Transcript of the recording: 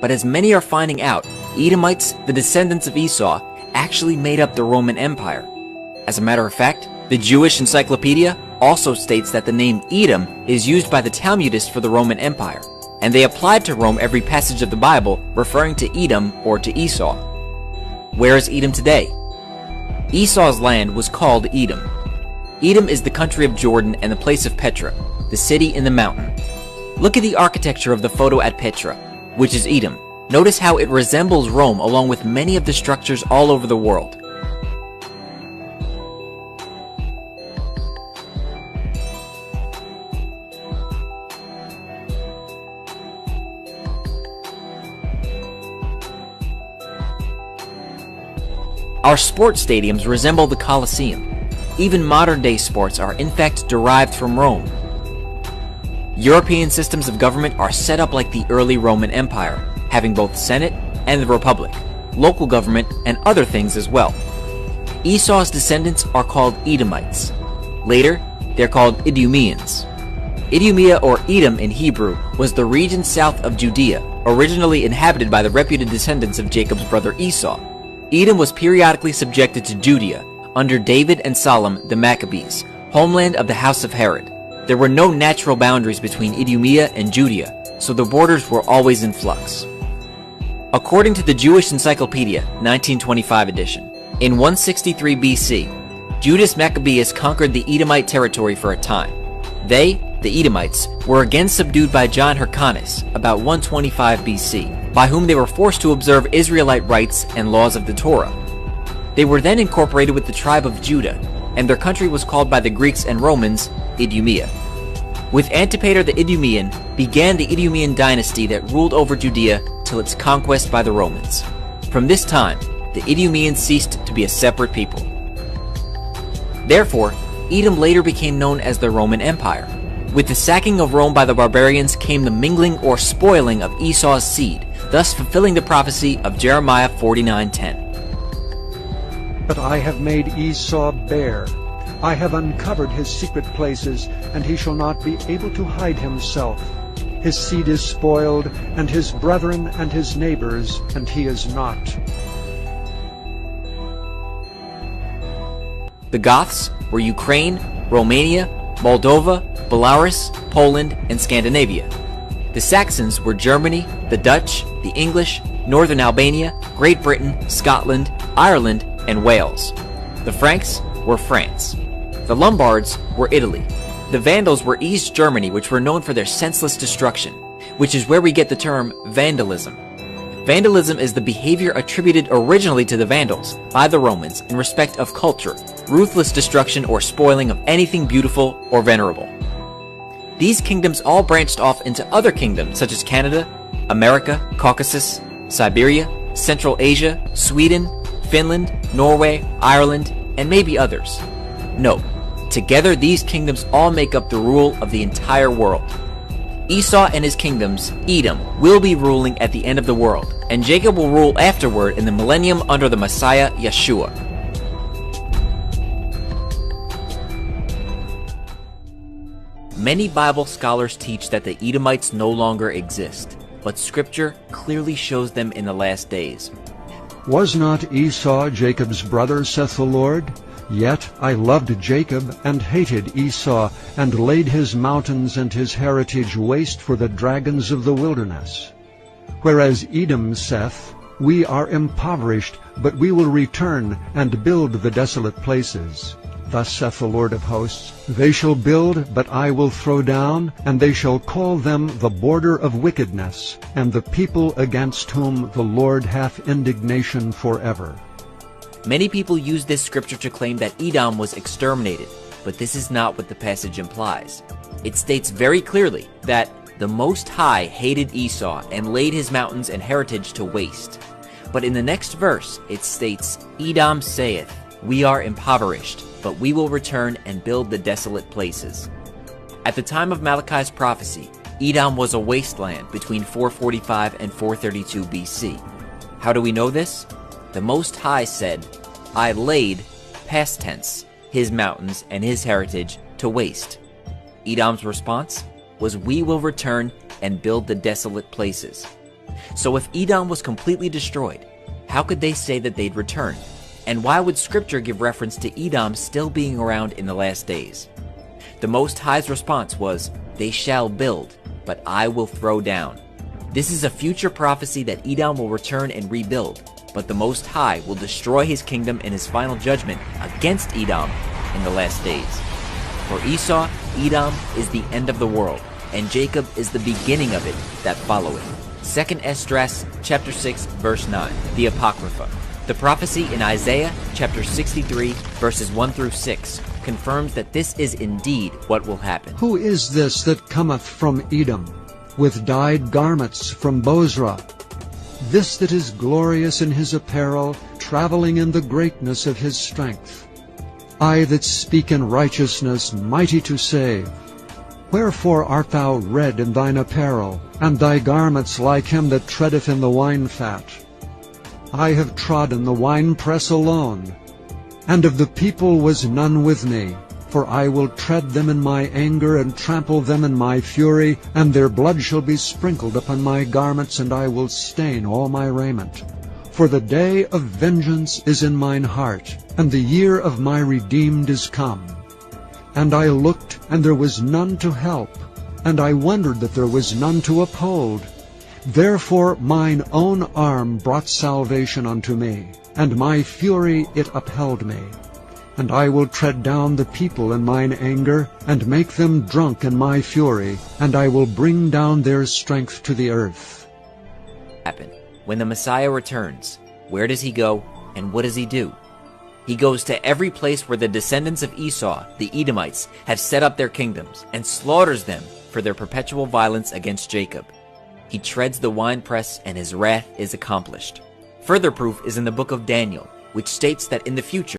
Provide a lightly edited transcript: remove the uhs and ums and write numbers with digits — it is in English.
But as many are finding out, Edomites, the descendants of Esau, actually made up the Roman Empire. As a matter of fact, the Jewish Encyclopedia also states that the name Edom is used by the Talmudists for the Roman Empire, and they applied to Rome every passage of the Bible referring to Edom or to Esau. Where is Edom today? Esau's land was called Edom. Edom is the country of Jordan and the place of Petra, the city in the mountain. Look at the architecture of the photo at Petra, which is Edom. Notice how it resembles Rome along with many of the structures all over the world. Our sports stadiums resemble the Colosseum. Even modern-day sports are in fact derived from Rome. European systems of government are set up like the early Roman Empire, having both Senate and the Republic, local government, and other things as well. Esau's descendants are called Edomites. Later, they're called Idumeans. Idumea or Edom in Hebrew was the region south of Judea, originally inhabited by the reputed descendants of Jacob's brother Esau. Edom was periodically subjected to Judea under David and Solomon the Maccabees, homeland of the house of Herod. There were no natural boundaries between Idumea and Judea, so the borders were always in flux. According to the Jewish Encyclopedia, 1925 edition, in 163 BC, Judas Maccabeus conquered the Edomite territory for a time. They, the Edomites, were again subdued by John Hyrcanus about 125 BC, by whom they were forced to observe Israelite rites and laws of the Torah. They were then incorporated with the tribe of Judah, and their country was called by the Greeks and Romans Idumea. With Antipater the Idumean began the Idumean dynasty that ruled over Judea till its conquest by the Romans. From this time, the Idumeans ceased to be a separate people. Therefore, Edom later became known as the Roman Empire. With the sacking of Rome by the barbarians came the mingling or spoiling of Esau's seed, thus fulfilling the prophecy of Jeremiah 49:10. But I have made Esau bare. I have uncovered his secret places, and he shall not be able to hide himself. His seed is spoiled, and his brethren and his neighbors, and he is not. The Goths were Ukraine, Romania, Moldova, Belarus, Poland, and Scandinavia. The Saxons were Germany, the Dutch, the English, Northern Albania, Great Britain, Scotland, Ireland, and Wales. The Franks were France. The Lombards were Italy. The Vandals were East Germany, which were known for their senseless destruction, which is where we get the term vandalism. Vandalism is the behavior attributed originally to the Vandals by the Romans in respect of culture, ruthless destruction or spoiling of anything beautiful or venerable. These kingdoms all branched off into other kingdoms such as Canada, America, Caucasus, Siberia, Central Asia, Sweden, Finland, Norway, Ireland, and maybe others. No, together these kingdoms all make up the rule of the entire world. Esau and his kingdoms, Edom, will be ruling at the end of the world, and Jacob will rule afterward in the millennium under the Messiah, Yeshua. Many Bible scholars teach that the Edomites no longer exist, but Scripture clearly shows them in the last days. Was not Esau Jacob's brother, saith the Lord? Yet I loved Jacob, and hated Esau, and laid his mountains and his heritage waste for the dragons of the wilderness. Whereas Edom saith, We are impoverished, but we will return, and build the desolate places. Thus saith the Lord of hosts, They shall build, but I will throw down, and they shall call them the border of wickedness, and the people against whom the Lord hath indignation forever. Many people use this scripture to claim that Edom was exterminated, but this is not what the passage implies. It states very clearly that the Most High hated Esau and laid his mountains and heritage to waste. But in the next verse, it states, Edom saith, We are impoverished, but we will return and build the desolate places. At the time of Malachi's prophecy, Edom was a wasteland between 445 and 432 BC. How do we know this? The Most High said, I laid, past tense, his mountains and his heritage to waste. Edom's response was, We will return and build the desolate places. So if Edom was completely destroyed, how could they say that they'd return? And why would Scripture give reference to Edom still being around in the last days? The Most High's response was, "They shall build, but I will throw down." This is a future prophecy that Edom will return and rebuild, but the Most High will destroy his kingdom in his final judgment against Edom in the last days. For Esau, Edom is the end of the world, and Jacob is the beginning of it that followeth. 2 Esdras chapter 6 verse 9, the Apocrypha. The prophecy in Isaiah chapter 63 verses 1 through 6 confirms that this is indeed what will happen. Who is this that cometh from Edom, with dyed garments from Bozrah? This that is glorious in his apparel, traveling in the greatness of his strength. I that speak in righteousness, mighty to save. Wherefore art thou red in thine apparel, and thy garments like him that treadeth in the wine-fat? I have trodden the winepress alone, and of the people was none with me. For I will tread them in my anger, and trample them in my fury, and their blood shall be sprinkled upon my garments, and I will stain all my raiment. For the day of vengeance is in mine heart, and the year of my redeemed is come. And I looked, and there was none to help, and I wondered that there was none to uphold. Therefore mine own arm brought salvation unto me, and my fury it upheld me. And I will tread down the people in mine anger, and make them drunk in my fury, and I will bring down their strength to the earth. When the Messiah returns, where does he go, and what does he do? He goes to every place where the descendants of Esau, the Edomites, have set up their kingdoms, and slaughters them for their perpetual violence against Jacob. He treads the winepress, and his wrath is accomplished. Further proof is in the book of Daniel, which states that in the future,